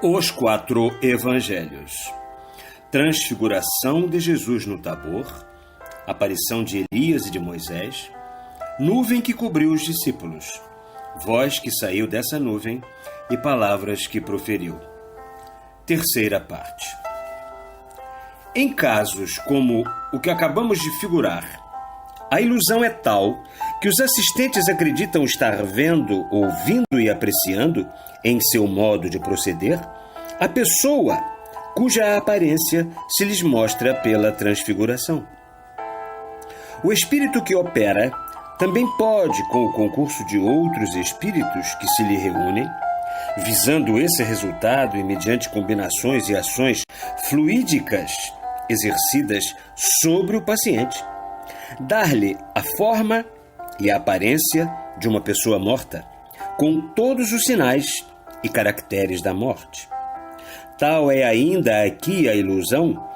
Os 4 Evangelhos. Transfiguração de Jesus no Tabor, aparição de Elias e de Moisés, nuvem que cobriu os discípulos, voz que saiu dessa nuvem e palavras que proferiu. Terceira parte. Em casos como o que acabamos de figurar, a ilusão é tal que os assistentes acreditam estar vendo, ouvindo e apreciando, em seu modo de proceder, a pessoa cuja aparência se lhes mostra pela transfiguração. O espírito que opera também pode, com o concurso de outros espíritos que se lhe reúnem, visando esse resultado e mediante combinações e ações fluídicas exercidas sobre o paciente, dar-lhe a forma e a aparência de uma pessoa morta, com todos os sinais e caracteres da morte. Tal é ainda aqui a ilusão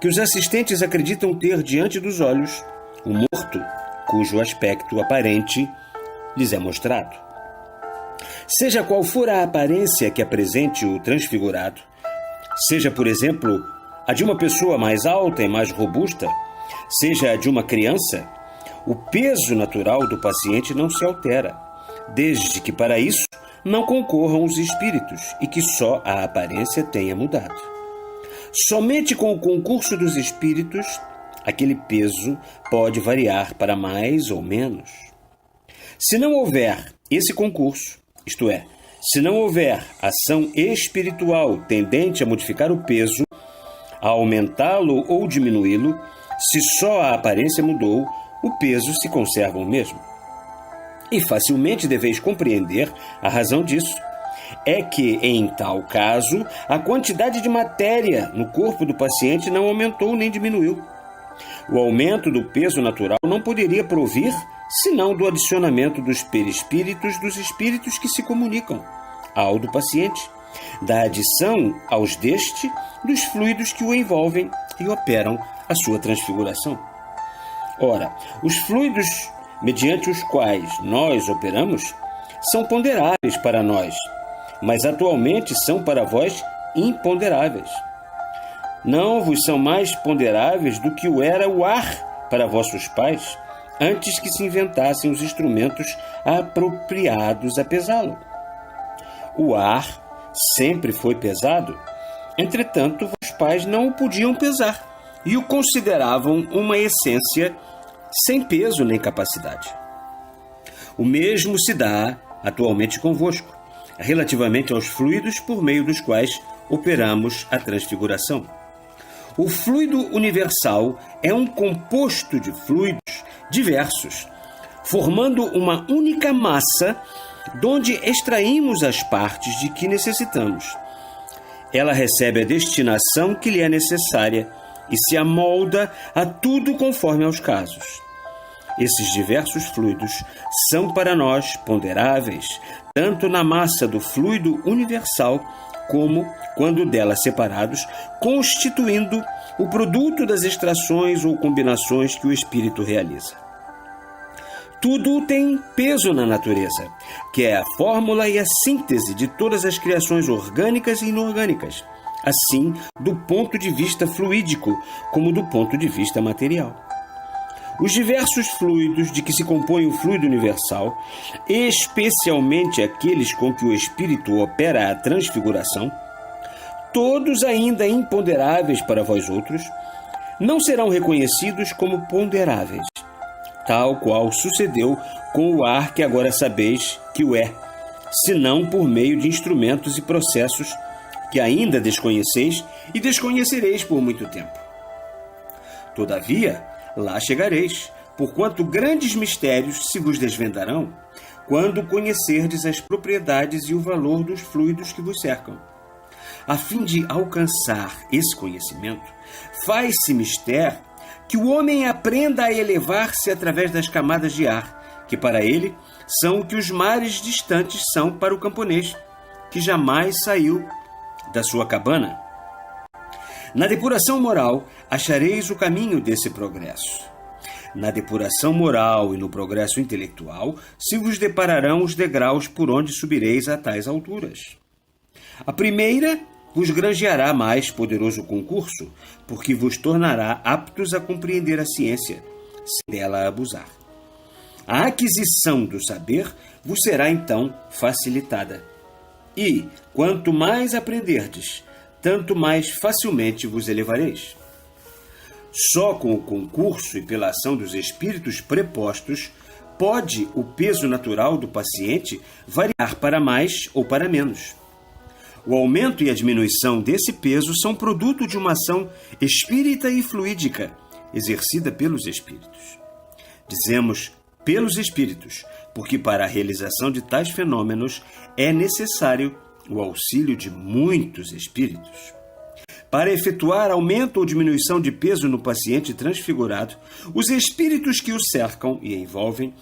que os assistentes acreditam ter diante dos olhos o morto, cujo aspecto aparente lhes é mostrado. Seja qual for a aparência que apresente o transfigurado, seja, por exemplo, a de uma pessoa mais alta e mais robusta, seja a de uma criança, o peso natural do paciente não se altera, desde que para isso não concorram os espíritos e que só a aparência tenha mudado. Somente com o concurso dos espíritos, aquele peso pode variar para mais ou menos. Se não houver esse concurso, isto é, se não houver ação espiritual tendente a modificar o peso, a aumentá-lo ou diminuí-lo, se só a aparência mudou, o peso se conserva o mesmo. E facilmente deveis compreender a razão disso. É que, em tal caso, a quantidade de matéria no corpo do paciente não aumentou nem diminuiu. O aumento do peso natural não poderia provir senão do adicionamento dos perispíritos dos espíritos que se comunicam ao do paciente, da adição aos deste dos fluidos que o envolvem e operam a sua transfiguração. Ora, os fluidos mediante os quais nós operamos são ponderáveis para nós, mas atualmente são para vós imponderáveis. Não vos são mais ponderáveis do que o era o ar para vossos pais, antes que se inventassem os instrumentos apropriados a pesá-lo. O ar sempre foi pesado, entretanto, vossos pais não o podiam pesar e o consideravam uma essência sem peso nem capacidade. O mesmo se dá atualmente convosco, relativamente aos fluidos por meio dos quais operamos a transfiguração. O fluido universal é um composto de fluidos diversos, formando uma única massa donde extraímos as partes de que necessitamos. Ela recebe a destinação que lhe é necessária e se amolda a tudo conforme aos casos. Esses diversos fluidos são para nós ponderáveis, tanto na massa do fluido universal, como, quando dela separados, constituindo o produto das extrações ou combinações que o espírito realiza. Tudo tem peso na natureza, que é a fórmula e a síntese de todas as criações orgânicas e inorgânicas, assim do ponto de vista fluídico como do ponto de vista material. Os diversos fluidos de que se compõe o fluido universal, especialmente aqueles com que o espírito opera a transfiguração, todos ainda imponderáveis para vós outros, não serão reconhecidos como ponderáveis, tal qual sucedeu com o ar que agora sabeis que o é, senão por meio de instrumentos e processos que ainda desconheceis e desconhecereis por muito tempo. Todavia, lá chegareis, porquanto grandes mistérios se vos desvendarão, quando conhecerdes as propriedades e o valor dos fluidos que vos cercam. A fim de alcançar esse conhecimento, faz-se mister que o homem aprenda a elevar-se através das camadas de ar, que para ele são o que os mares distantes são para o camponês, que jamais saiu da sua cabana. Na depuração moral, achareis o caminho desse progresso. Na depuração moral e no progresso intelectual, se vos depararão os degraus por onde subireis a tais alturas. A primeira vos granjeará mais poderoso concurso, porque vos tornará aptos a compreender a ciência, sem dela abusar. A aquisição do saber vos será então facilitada. E, quanto mais aprenderdes, tanto mais facilmente vos elevareis. Só com o concurso e pela ação dos espíritos prepostos pode o peso natural do paciente variar para mais ou para menos. O aumento e a diminuição desse peso são produto de uma ação espírita e fluídica, exercida pelos espíritos. Dizemos pelos espíritos, porque para a realização de tais fenômenos é necessário o auxílio de muitos espíritos. Para efetuar aumento ou diminuição de peso no paciente transfigurado, os espíritos que o cercam e envolvem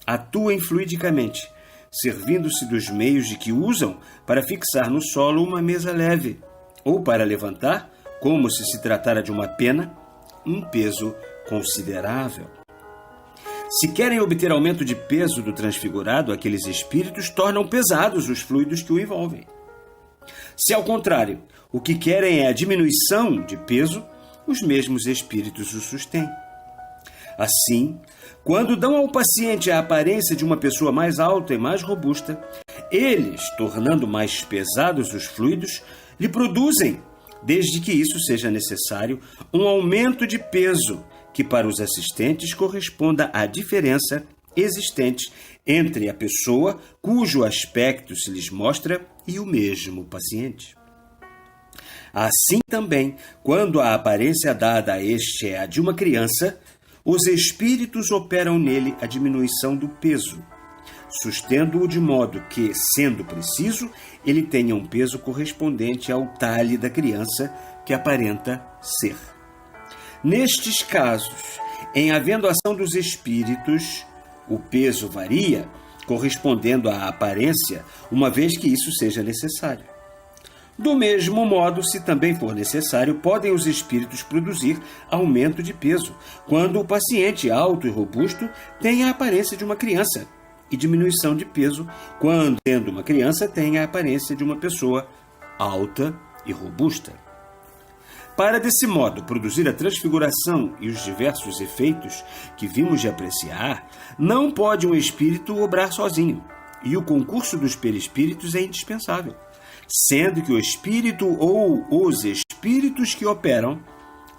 atuam fluidicamente, servindo-se dos meios de que usam para fixar no solo uma mesa leve, ou para levantar, como se tratara de uma pena, um peso considerável. Se querem obter aumento de peso do transfigurado, aqueles espíritos tornam pesados os fluidos que o envolvem. Se, ao contrário, o que querem é a diminuição de peso, os mesmos espíritos o sustêm. Assim, quando dão ao paciente a aparência de uma pessoa mais alta e mais robusta, eles, tornando mais pesados os fluidos, lhe produzem, desde que isso seja necessário, um aumento de peso que para os assistentes corresponda à diferença existente entre a pessoa cujo aspecto se lhes mostra e o mesmo paciente. Assim também, quando a aparência dada a este é a de uma criança, os espíritos operam nele a diminuição do peso, sustendo-o de modo que, sendo preciso, ele tenha um peso correspondente ao talhe da criança que aparenta ser. Nestes casos, em havendo ação dos espíritos, o peso varia, correspondendo à aparência, uma vez que isso seja necessário. Do mesmo modo, se também for necessário, podem os espíritos produzir aumento de peso, quando o paciente alto e robusto tem a aparência de uma criança, e diminuição de peso, quando, sendo uma criança, tem a aparência de uma pessoa alta e robusta. Para, desse modo, produzir a transfiguração e os diversos efeitos que vimos de apreciar, não pode um espírito obrar sozinho, e o concurso dos perispíritos é indispensável, sendo que o espírito ou os espíritos que operam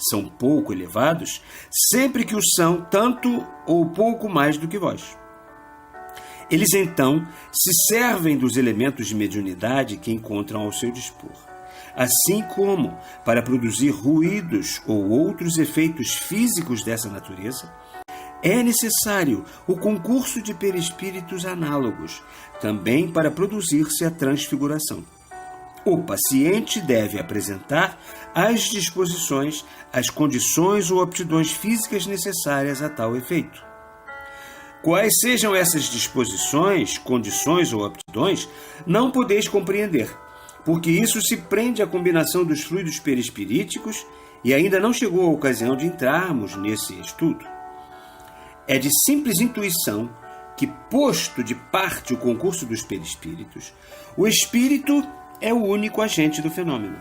são pouco elevados, sempre que o são tanto ou pouco mais do que vós. Eles, então, se servem dos elementos de mediunidade que encontram ao seu dispor. Assim como, para produzir ruídos ou outros efeitos físicos dessa natureza, é necessário o concurso de perispíritos análogos, também para produzir-se a transfiguração. O paciente deve apresentar as disposições, as condições ou aptidões físicas necessárias a tal efeito. Quais sejam essas disposições, condições ou aptidões, não podeis compreender, porque isso se prende à combinação dos fluidos perispiríticos e ainda não chegou a ocasião de entrarmos nesse estudo. É de simples intuição que, posto de parte o concurso dos perispíritos, o espírito é o único agente do fenômeno.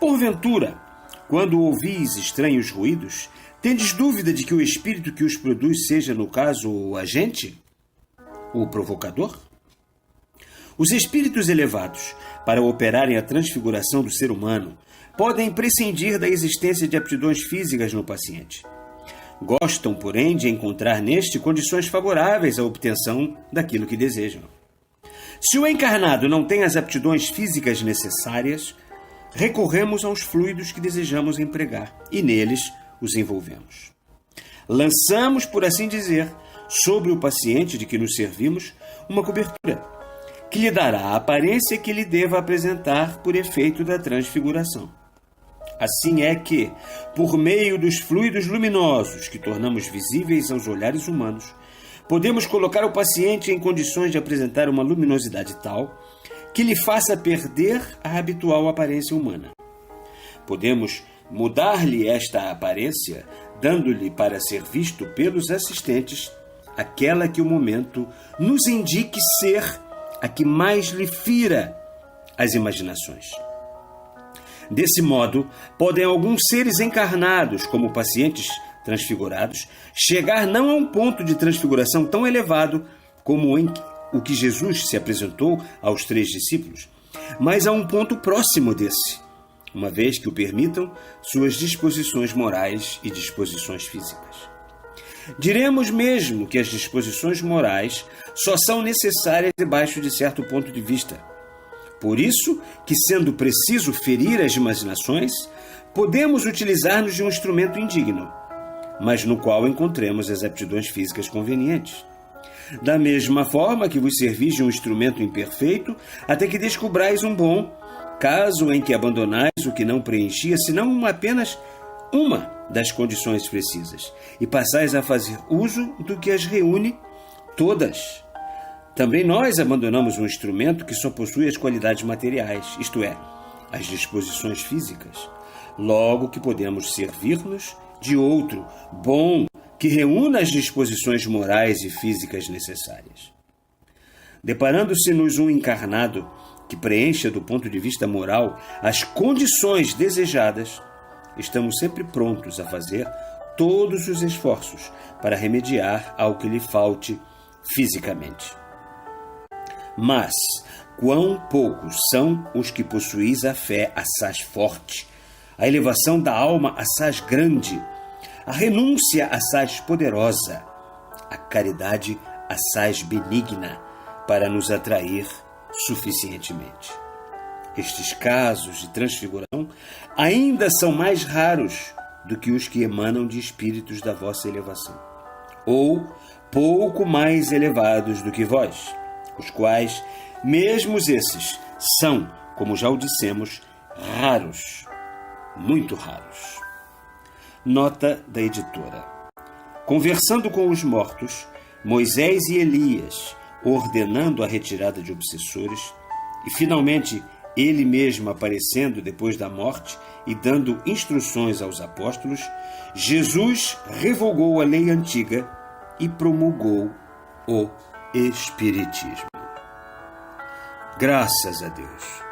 Porventura, quando ouvis estranhos ruídos, tendes dúvida de que o espírito que os produz seja, no caso, o agente? O provocador? Os espíritos elevados, para operarem a transfiguração do ser humano, podem prescindir da existência de aptidões físicas no paciente. Gostam, porém, de encontrar neste condições favoráveis à obtenção daquilo que desejam. Se o encarnado não tem as aptidões físicas necessárias, recorremos aos fluidos que desejamos empregar e neles os envolvemos. Lançamos, por assim dizer, sobre o paciente de que nos servimos uma cobertura, que lhe dará a aparência que lhe deva apresentar por efeito da transfiguração. Assim é que, por meio dos fluidos luminosos que tornamos visíveis aos olhares humanos, podemos colocar o paciente em condições de apresentar uma luminosidade tal que lhe faça perder a habitual aparência humana. Podemos mudar-lhe esta aparência, dando-lhe para ser visto pelos assistentes aquela que o momento nos indique ser a que mais lhe fira as imaginações. Desse modo, podem alguns seres encarnados, como pacientes transfigurados, chegar não a um ponto de transfiguração tão elevado como o que Jesus se apresentou aos 3 discípulos, mas a um ponto próximo desse, uma vez que o permitam suas disposições morais e disposições físicas. Diremos mesmo que as disposições morais só são necessárias debaixo de certo ponto de vista. Por isso que, sendo preciso ferir as imaginações, podemos utilizar-nos de um instrumento indigno, mas no qual encontremos as aptidões físicas convenientes. Da mesma forma que vos servis de um instrumento imperfeito, até que descubrais um bom, caso em que abandonais o que não preenchia, senão apenas uma das condições precisas, e passais a fazer uso do que as reúne todas. Também nós abandonamos um instrumento que só possui as qualidades materiais, isto é, as disposições físicas. Logo que podemos servir-nos de outro, bom, que reúna as disposições morais e físicas necessárias. Deparando-se-nos um encarnado que preencha do ponto de vista moral as condições desejadas, estamos sempre prontos a fazer todos os esforços para remediar ao que lhe falte fisicamente. Mas quão poucos são os que possuís a fé assaz forte, a elevação da alma assaz grande, a renúncia assaz poderosa, a caridade assaz benigna para nos atrair suficientemente. Estes casos de transfiguração ainda são mais raros do que os que emanam de espíritos da vossa elevação, ou pouco mais elevados do que vós, os quais, mesmo esses, são, como já o dissemos, raros, muito raros. Nota da editora. Conversando com os mortos, Moisés e Elias, ordenando a retirada de obsessores, e finalmente ele mesmo aparecendo depois da morte e dando instruções aos apóstolos, Jesus revogou a lei antiga e promulgou o Espiritismo. Graças a Deus.